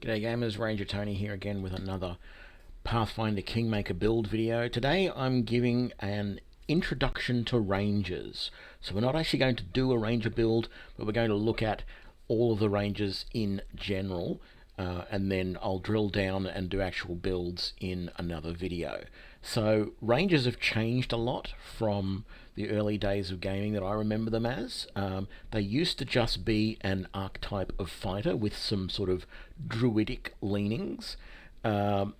G'day gamers, Ranger Tony here again with another Pathfinder Kingmaker build video. Today I'm giving an introduction to rangers. So we're not actually going to do a ranger build, but we're going to look at all of the rangers in general, and then I'll drill down and do actual builds in another video. So rangers have changed a lot from the early days of gaming that I remember them as. They used to just be an archetype of fighter with some sort of druidic leanings, but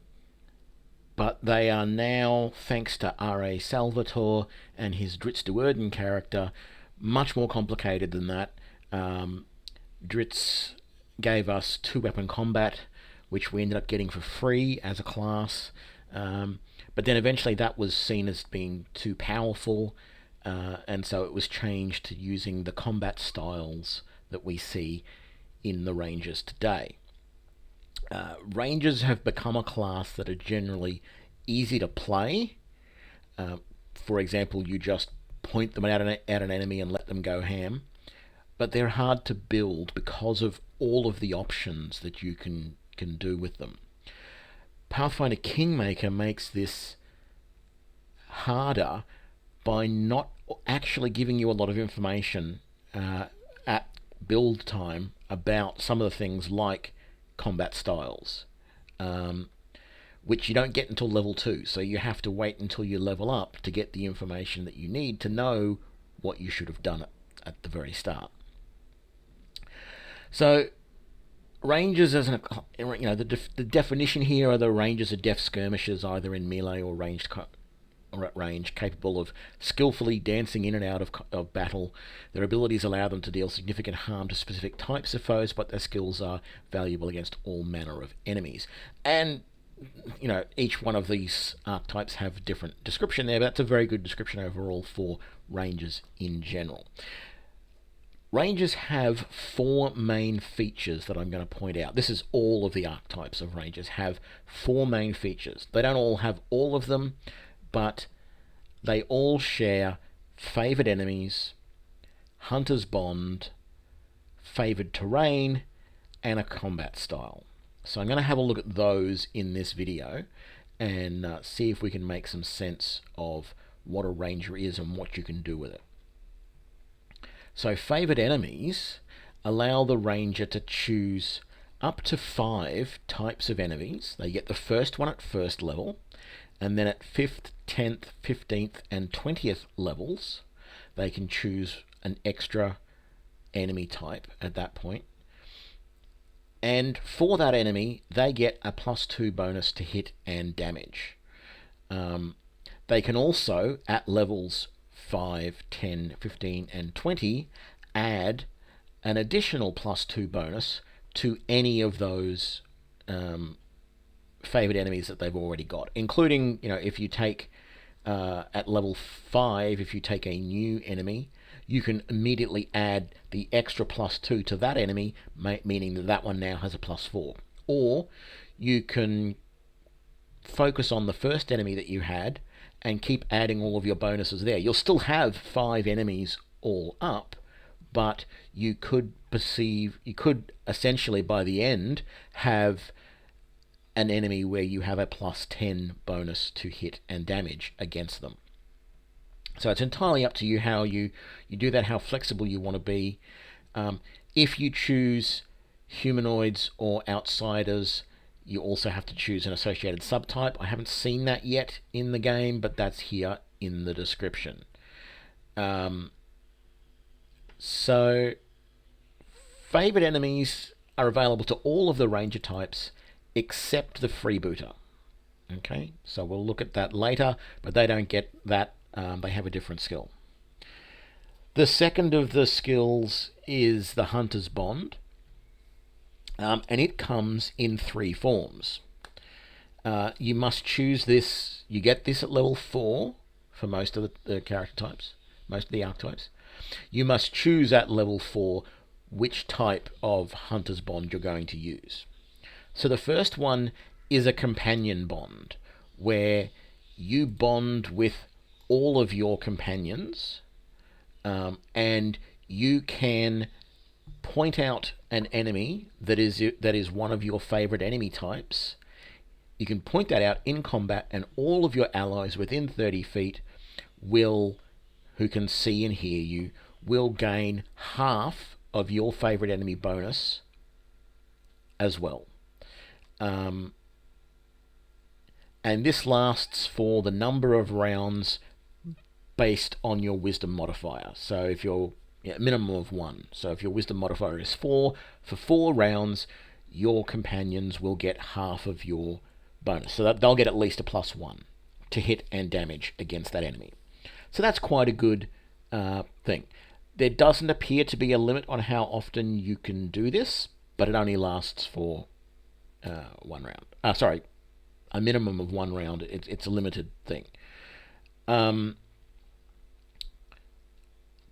they are now, thanks to R.A. Salvatore and his Dritz de Werden character, much more complicated than that. Dritz gave us 2-weapon combat, which we ended up getting for free as a class, but then eventually that was seen as being too powerful, and so it was changed to using the combat styles that we see in the Rangers today. Rangers have become a class that are generally easy to play. For example, you just point them at an enemy and let them go ham. But they're hard to build because of all of the options that you can do with them. Pathfinder Kingmaker makes this harder by not actually giving you a lot of information at build time about some of the things like combat styles, which you don't get until level 2, so you have to wait until you level up to get the information that you need to know what you should have done at the very start. So rangers, as an, the definition here are the rangers are deft skirmishers, either in melee or ranged or at range, capable of skillfully dancing in and out of battle. Their abilities allow them to deal significant harm to specific types of foes, but their skills are valuable against all manner of enemies. And each one of these archetypes have a different description there, but that's a very good description overall for rangers in general. Rangers have 4 main features that I'm going to point out. This is all of the archetypes of rangers have 4 main features. They don't all have all of them, but they all share favoured enemies, hunter's bond, favoured terrain, and a combat style. So I'm going to have a look at those in this video and see if we can make some sense of what a ranger is and what you can do with it. So favoured enemies allow the ranger to choose up to 5 types of enemies. They get the first one at first level, and then at 5th, 10th, 15th, and 20th levels, they can choose an extra enemy type at that point. And for that enemy, they get a +2 bonus to hit and damage. They can also, at levels 5, 10, 15, and 20, add an additional +2 bonus to any of those favoured enemies that they've already got, including, if you take at level 5, if you take a new enemy, you can immediately add the extra +2 to that enemy, meaning that that one now has a +4. Or you can focus on the first enemy that you had and keep adding all of your bonuses there. You'll still have 5 enemies all up, but you could essentially by the end have an enemy where you have a +10 bonus to hit and damage against them. So it's entirely up to you how you do that, how flexible you want to be. If you choose humanoids or outsiders, you also have to choose an associated subtype. I haven't seen that yet in the game, but that's here in the description. So favoured enemies are available to all of the ranger types except the freebooter. Okay, so we'll look at that later, but they don't get that. They have a different skill. The second of the skills is the hunter's bond, and it comes in 3 forms. You must choose this. You get this at level 4 for most of the character types, most of the archetypes. You must choose at level 4 which type of hunter's bond you're going to use. So the first one is a companion bond, where you bond with all of your companions, and you can point out an enemy that is one of your favorite enemy types. You can point that out in combat, and all of your allies within 30 feet will, who can see and hear you, will gain half of your favorite enemy bonus as well. And this lasts for the number of rounds based on your wisdom modifier. So if you're minimum of 1. So if your wisdom modifier is 4, for 4 rounds, your companions will get half of your bonus. So that they'll get at least a +1 to hit and damage against that enemy. So that's quite a good thing. There doesn't appear to be a limit on how often you can do this, but it only lasts for 1 round. Sorry, a minimum of 1 round. It's a limited thing.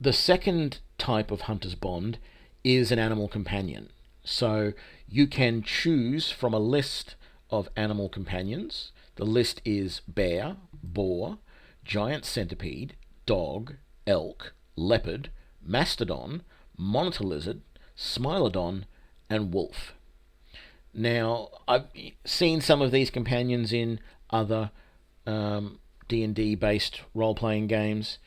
The second type of Hunter's Bond is an animal companion. So you can choose from a list of animal companions. The list is bear, boar, giant centipede, dog, elk, leopard, mastodon, monitor lizard, smilodon, and wolf. Now, I've seen some of these companions in other D&D based role-playing games.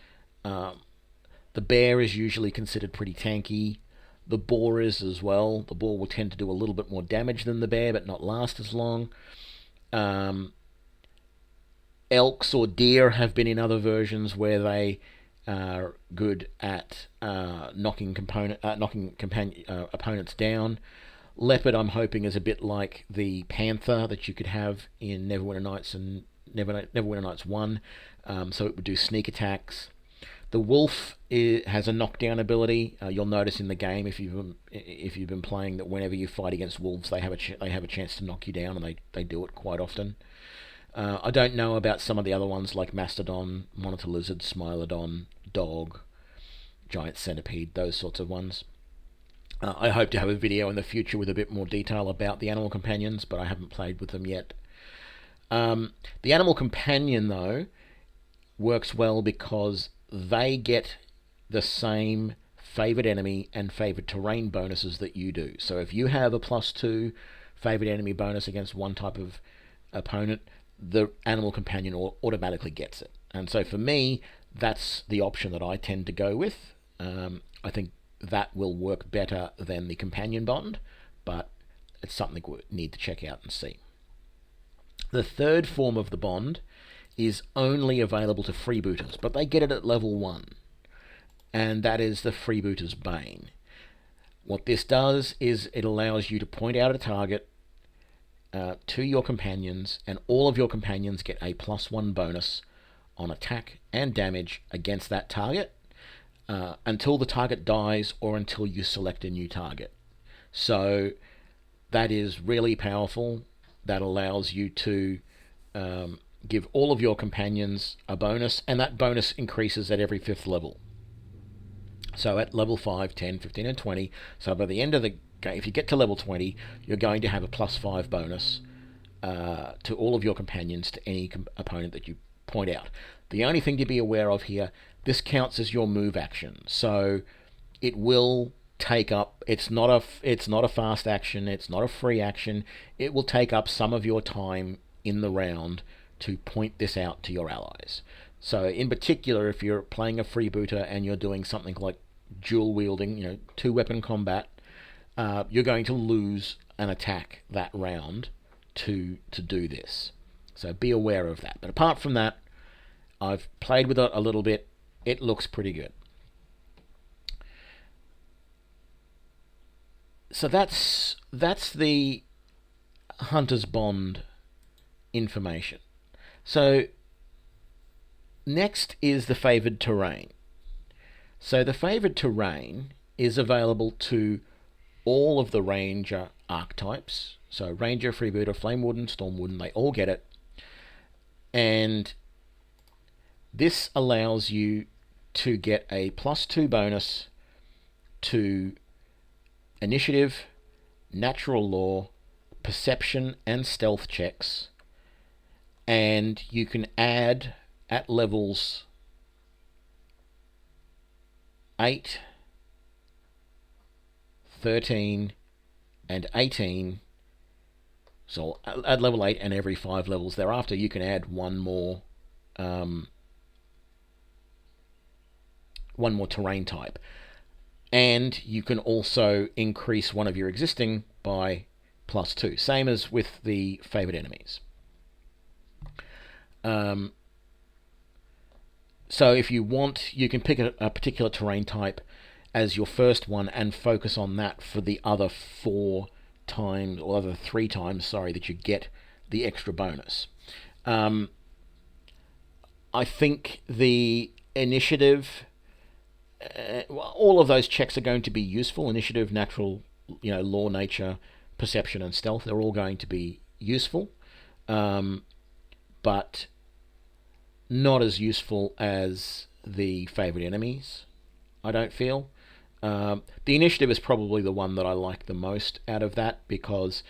The bear is usually considered pretty tanky. The boar is as well. The boar will tend to do a little bit more damage than the bear, but not last as long. Elks or deer have been in other versions where they are good at knocking opponents down. Leopard, I'm hoping, is a bit like the panther that you could have in Neverwinter Nights and Neverwinter Nights 1. So it would do sneak attacks. The wolf has a knockdown ability. You'll notice in the game if you've been playing that whenever you fight against wolves, they have a chance to knock you down, and they do it quite often. I don't know about some of the other ones like mastodon, monitor lizard, smilodon, dog, giant centipede, those sorts of ones. I hope to have a video in the future with a bit more detail about the animal companions, but I haven't played with them yet. The animal companion, though, works well because they get the same favored enemy and favored terrain bonuses that you do. So if you have a +2 favored enemy bonus against one type of opponent, the animal companion automatically gets it. And so for me, that's the option that I tend to go with. I think that will work better than the companion bond, but it's something we need to check out and see. The third form of the bond is only available to freebooters, but they get it at level 1, and that is the Freebooter's Bane. What this does is it allows you to point out a target to your companions, and all of your companions get a +1 bonus on attack and damage against that target until the target dies or until you select a new target. So that is really powerful. That allows you to give all of your companions a bonus, and that bonus increases at every 5th level. So at level 5, 10, 15, and 20, so by the end of the game, if you get to level 20, you're going to have a +5 bonus to all of your companions to any opponent that you point out. The only thing to be aware of here, this counts as your move action, so it will take up, it's not a fast action, it's not a free action, it will take up some of your time in the round to point this out to your allies. So in particular, if you're playing a freebooter and you're doing something like dual wielding, 2-weapon combat, you're going to lose an attack that round to do this. So be aware of that. But apart from that, I've played with it a little bit. It looks pretty good. So that's the Hunter's Bond information. So next is the favored terrain. So the favored terrain is available to all of the Ranger archetypes. So Ranger, Freebooter, Flame Warden, Storm Warden, they all get it. And this allows you to get a +2 bonus to initiative, natural law, perception, and stealth checks. And you can add at levels 8, 13, and 18. So at level 8 and every 5 levels thereafter, you can add one more terrain type. And you can also increase one of your existing by +2. Same as with the favored enemies. So if you want, you can pick a particular terrain type as your first one and focus on that for the other 4 times, or other 3 times, sorry, that you get the extra bonus. I think the initiative, all of those checks are going to be useful. Initiative, natural, law, nature, perception, and stealth, they're all going to be useful. But not as useful as the favourite enemies, I don't feel. The initiative is probably the one that I like the most out of that, because,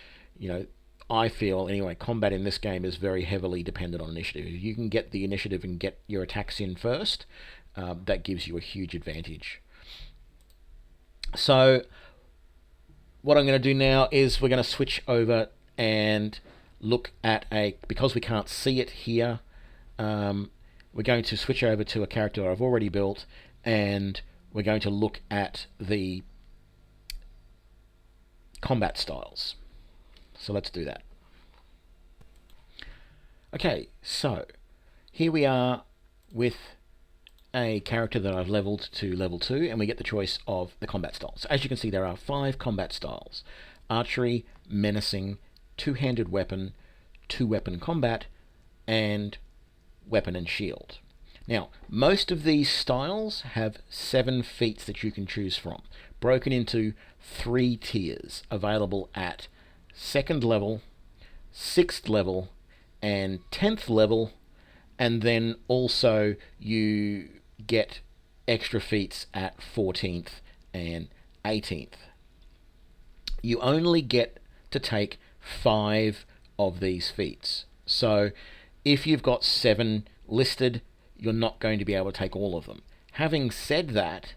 I feel, anyway, combat in this game is very heavily dependent on initiative. If you can get the initiative and get your attacks in first, that gives you a huge advantage. So what I'm going to do now is we're going to switch over and look at because we can't see it here, we're going to switch over to a character I've already built, and we're going to look at the combat styles. So let's do that. Okay, so here we are with a character that I've leveled to level 2, and we get the choice of the combat styles. So as you can see, there are 5 combat styles: archery, menacing, two-handed weapon, two-weapon combat, and weapon and shield. Now, most of these styles have 7 feats that you can choose from, broken into 3 tiers, available at 2nd level, 6th level, and 10th level, and then also you get extra feats at 14th and 18th. You only get to take 5 of these feats. So if you've got 7 listed, you're not going to be able to take all of them. Having said that,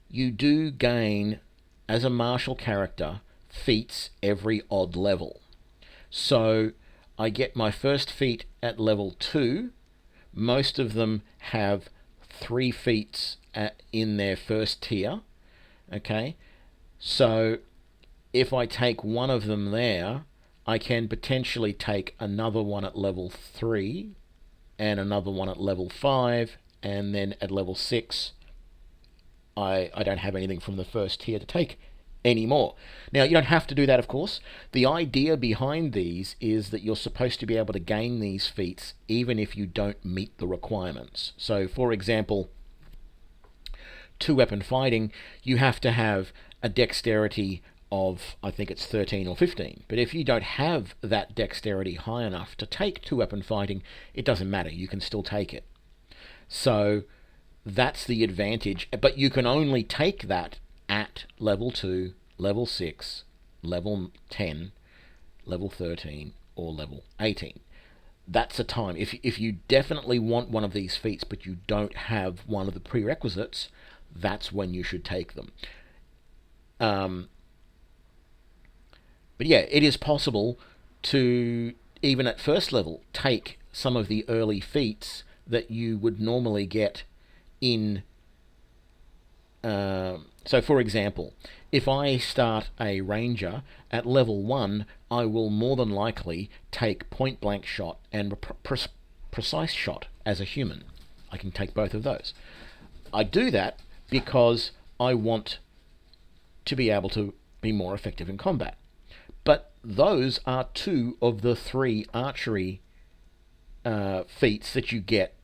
you do gain, as a martial character, feats every odd level. So I get my first feat at level 2. Most of them have 3 feats in their first tier. Okay, so if I take one of them there, I can potentially take another one at level 3, and another one at level 5, and then at level 6, I don't have anything from the first tier to take anymore. Now, you don't have to do that, of course. The idea behind these is that you're supposed to be able to gain these feats even if you don't meet the requirements. So, for example, two-weapon fighting, you have to have a dexterity of, I think it's 13 or 15. But if you don't have that dexterity high enough to take two-weapon fighting, it doesn't matter. You can still take it. So that's the advantage. But you can only take that at level 2, level 6, level 10, level 13, or level 18. That's a time. If you definitely want one of these feats, but you don't have one of the prerequisites, that's when you should take them. But yeah, it is possible to, even at first level, take some of the early feats that you would normally get in... So for example, if I start a ranger at level 1, I will more than likely take point blank shot and precise shot as a human. I can take both of those. I do that because I want to be able to be more effective in combat. But those are 2 of the 3 archery feats that you get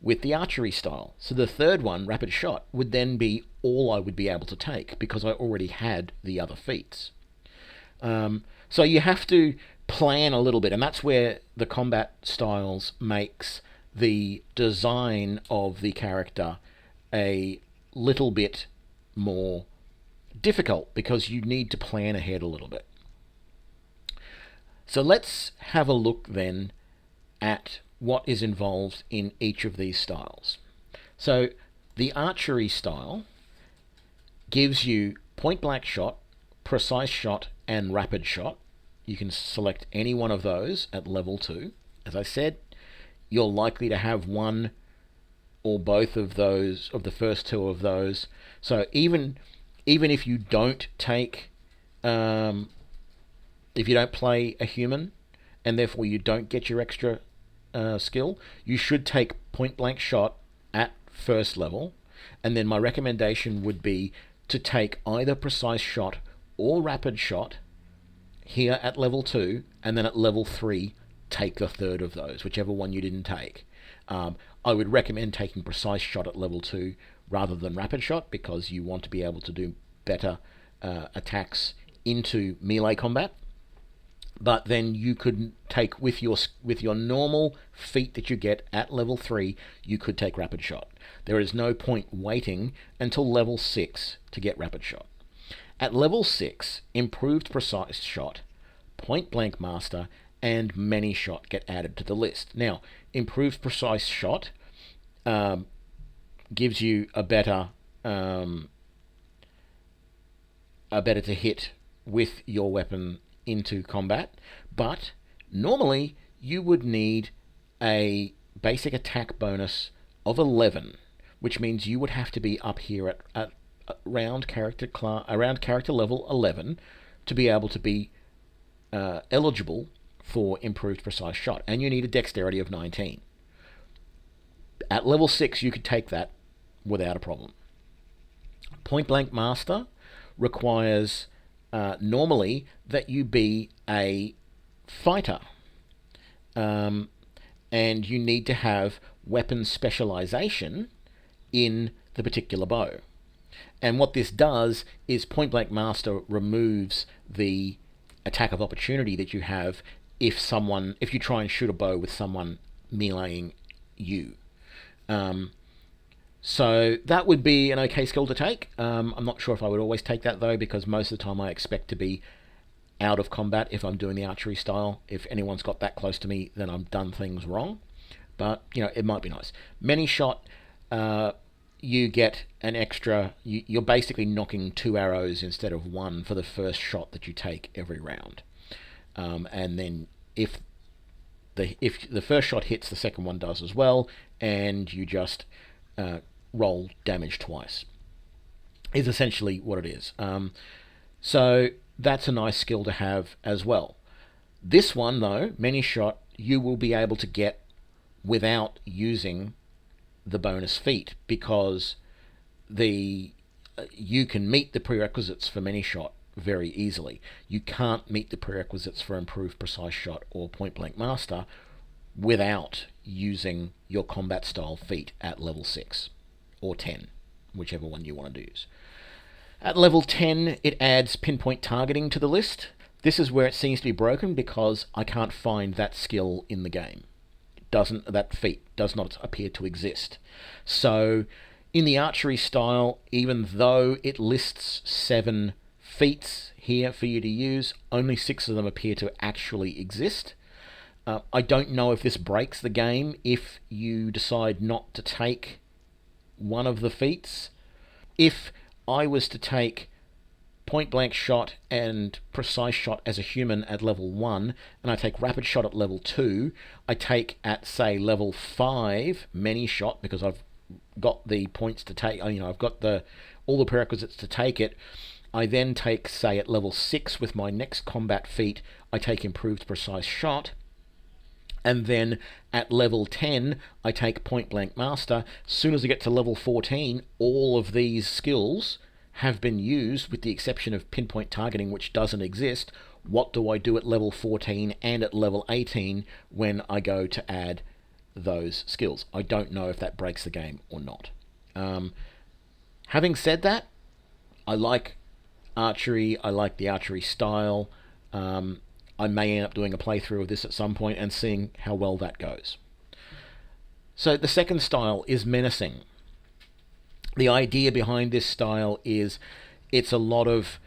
with the archery style. So the third one, rapid shot, would then be all I would be able to take because I already had the other feats. So you have to plan a little bit, and that's where the combat styles makes the design of the character a little bit more difficult, because you need to plan ahead a little bit. So let's have a look then at what is involved in each of these styles. So the archery style gives you point blank shot, precise shot, and rapid shot. You can select any one of those at level 2. As I said, you're likely to have one or both of those, of the first two of those. So even if you don't take, if you don't play a human, and therefore you don't get your extra skill, you should take point blank shot at first level, and then my recommendation would be to take either precise shot or rapid shot here at level 2, and then at level 3 take the third of those, whichever one you didn't take. I would recommend taking precise shot at level 2 rather than rapid shot, because you want to be able to do better attacks into melee combat. But then you could take with your normal feat that you get at level 3, you could take rapid shot. There is no point waiting until level 6 to get rapid shot. At level 6, improved precise shot, point blank master, and many shot get added to the list. Now, improved precise shot gives you a better to hit with your weapon into combat, but normally you would need a basic attack bonus of 11, which means you would have to be up here at around character level 11 to be able to be eligible for improved precise shot, and you need a dexterity of 19. At level 6 you could take that without a problem. Point blank master requires normally that you be a fighter, and you need to have weapon specialization in the particular bow. And what this does is point blank master removes the attack of opportunity that you have if you try and shoot a bow with someone meleeing you. So that would be an okay skill to take. I'm not sure if I would always take that though, because most of the time I expect to be out of combat if I'm doing the archery style. If anyone's got that close to me, then I've done things wrong. But it might be nice. Many shot, you get an extra. You're basically knocking 2 arrows instead of 1 for the first shot that you take every round. And then if the first shot hits, the second one does as well, and you just roll damage twice, is essentially what it is. So that's a nice skill to have as well. This one though, many shot, you will be able to get without using the bonus feat, because you can meet the prerequisites for many shot very easily. You can't meet the prerequisites for improved precise shot or point blank master without using your combat style feat at level 6 or 10, whichever one you want to use. At level 10, it adds pinpoint targeting to the list. This is where it seems to be broken, because I can't find that skill in the game. That feat does not appear to exist. So in the archery style, even though it lists 7 feats here for you to use, only 6 of them appear to actually exist. I don't know if this breaks the game if you decide not to take one of the feats. If I was to take point blank shot and precise shot as a human at level 1, and I take rapid shot at level 2, I take at say level 5 many shot, because I've got the points to take, I've got all the prerequisites to take it. I then take, say, at level 6 with my next combat feat, I take improved precise shot, and then at level 10 I take point blank master. As soon as I get to level 14, all of these skills have been used, with the exception of pinpoint targeting, which doesn't exist. What do I do at level 14 and at level 18 when I go to add those skills? I don't know if that breaks the game or not. Having said that, I like archery. I like the archery style. I may end up doing a playthrough of this at some point and seeing how well that goes. So the second style is menacing. The idea behind this style is it's a lot of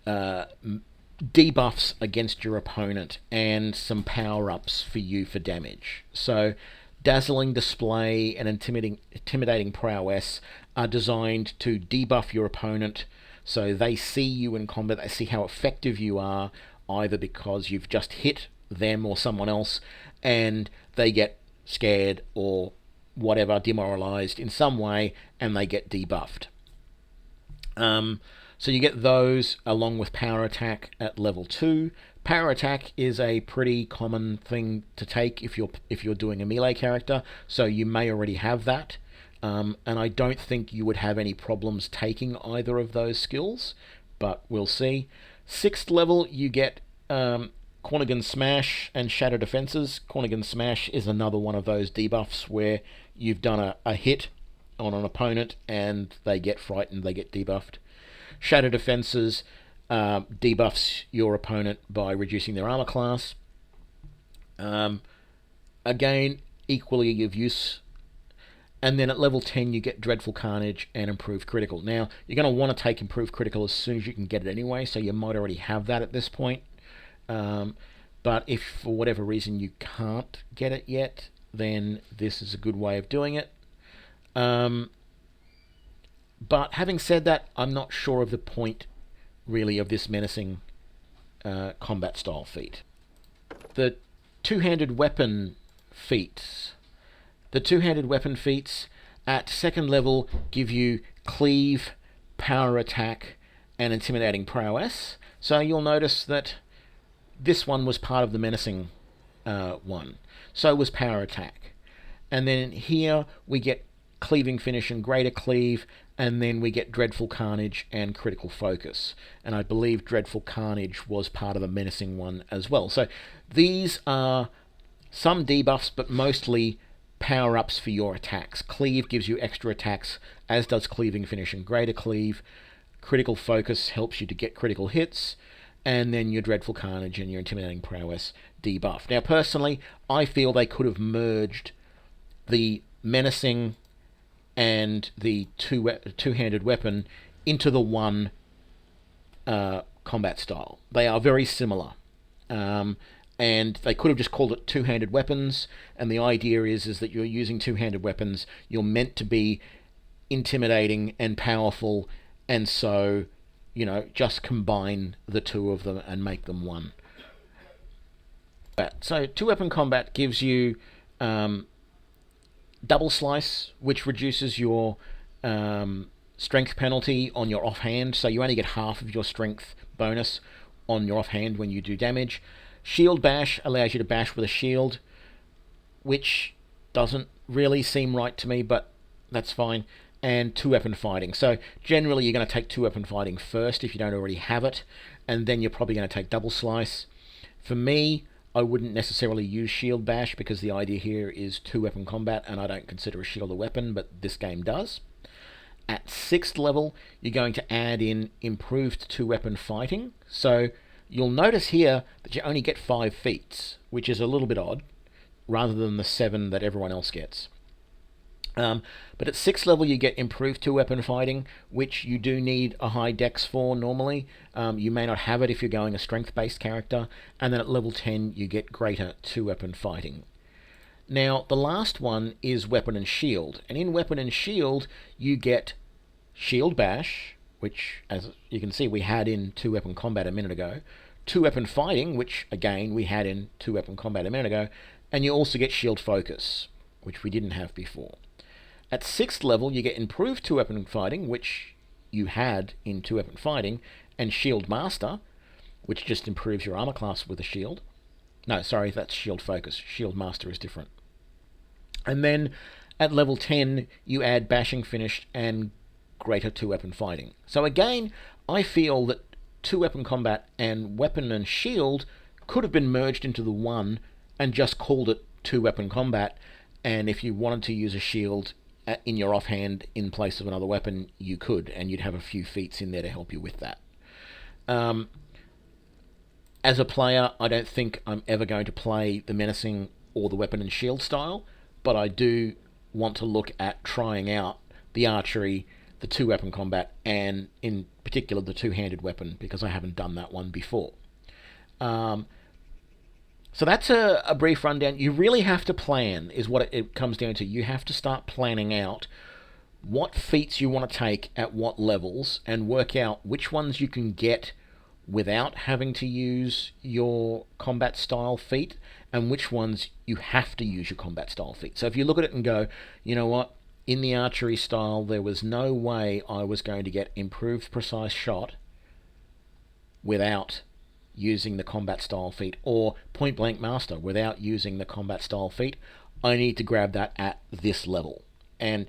debuffs against your opponent and some power-ups for you for damage. So dazzling display and intimidating prowess are designed to debuff your opponent So they see you in combat, they see how effective you are, either because you've just hit them or someone else, and they get scared or whatever, demoralized in some way, and they get debuffed. So you get those along with power attack at level 2. Power attack is a pretty common thing to take if you're doing a melee character, so you may already have that. And I don't think you would have any problems taking either of those skills, but we'll see. 6th level, you get Cornigan Smash and Shatter Defenses. Cornigan Smash is another one of those debuffs where you've done a hit on an opponent and they get frightened, they get debuffed. Shatter Defenses debuffs your opponent by reducing their armor class. Again, equally of use. And then at level 10 you get Dreadful Carnage and Improved Critical. Now, you're going to want to take Improved Critical as soon as you can get it anyway, so you might already have that at this point. But if for whatever reason you can't get it yet, then this is a good way of doing it. But having said that, I'm not sure of the point, really, of this menacing combat style feat. The two-handed weapon feats. The two-handed weapon feats at 2nd level give you Cleave, Power Attack, and Intimidating Prowess. So you'll notice that this one was part of the menacing one. So was Power Attack. And then here we get Cleaving Finish and Greater Cleave, and then we get Dreadful Carnage and Critical Focus. And I believe Dreadful Carnage was part of the menacing one as well. So these are some debuffs, but mostly power-ups for your attacks. Cleave gives you extra attacks, as does Cleaving Finish and Greater Cleave. Critical Focus helps you to get critical hits, and then your Dreadful Carnage and your Intimidating Prowess debuff. Now, personally, I feel they could have merged the menacing and the two-handed weapon into the one combat style. They are very similar. And they could have just called it two-handed weapons, and the idea is that you're using two-handed weapons, you're meant to be intimidating and powerful, and so, just combine the two of them and make them one. So two-weapon combat gives you Double Slice, which reduces your strength penalty on your offhand, so you only get half of your strength bonus on your offhand when you do damage. Shield Bash allows you to bash with a shield, which doesn't really seem right to me, but that's fine. And two-weapon fighting. So generally you're going to take two-weapon fighting first if you don't already have it, and then you're probably going to take Double Slice. For me, I wouldn't necessarily use Shield Bash because the idea here is two-weapon combat, and I don't consider a shield a weapon, but this game does. At 6th level, you're going to add in Improved two-weapon fighting. So you'll notice here that you only get 5 feats, which is a little bit odd, rather than the 7 that everyone else gets. But at 6th level you get Improved two-weapon fighting, which you do need a high dex for normally. You may not have it if you're going a strength-based character. And then at level 10 you get Greater two-weapon fighting. Now, the last one is Weapon and Shield. And in Weapon and Shield you get Shield Bash, which, as you can see, we had in two-weapon combat a minute ago. Two-weapon fighting, which, again, we had in two-weapon combat a minute ago. And you also get Shield Focus, which we didn't have before. At 6th level, you get Improved two-weapon fighting, which you had in two-weapon fighting, and Shield Master, which just improves your armor class with a shield. No, sorry, that's Shield Focus. Shield Master is different. And then at level 10, you add Bashing Finish and Greater two-weapon fighting. So again, I feel that two-weapon combat and weapon and shield could have been merged into the one and just called it two-weapon combat, and if you wanted to use a shield in your offhand in place of another weapon, you could, and you'd have a few feats in there to help you with that. As a player, I don't think I'm ever going to play the menacing or the weapon and shield style, but I do want to look at trying out the archery, the two-weapon combat, and in particular the two-handed weapon, because I haven't done that one before. So that's a brief rundown. You really have to plan, is what it comes down to. You have to start planning out what feats you want to take at what levels, and work out which ones you can get without having to use your combat style feat, and which ones you have to use your combat style feat. So if you look at it and go, you know what, in the archery style there was no way I was going to get improved precise shot without using the combat style feat, or point blank master without using the combat style feat, I need to grab that at this level. And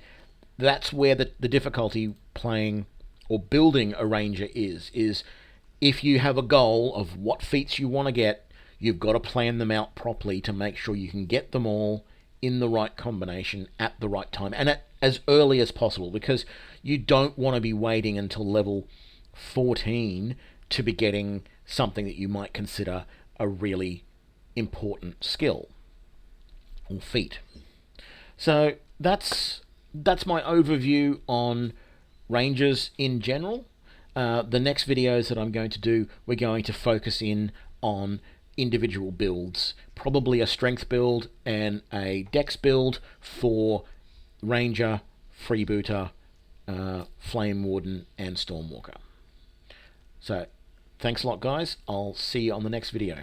that's where the difficulty playing or building a ranger is if you have a goal of what feats you want to get, you've got to plan them out properly to make sure you can get them all in the right combination at the right time, and at as early as possible, because you don't want to be waiting until level 14 to be getting something that you might consider a really important skill or feat. So that's my overview on rangers in general. The next videos that I'm going to do, we're going to focus in on individual builds, probably a strength build and a dex build for ranger, freebooter, flame warden, and stormwalker. So thanks a lot, guys. I'll see you on the next video.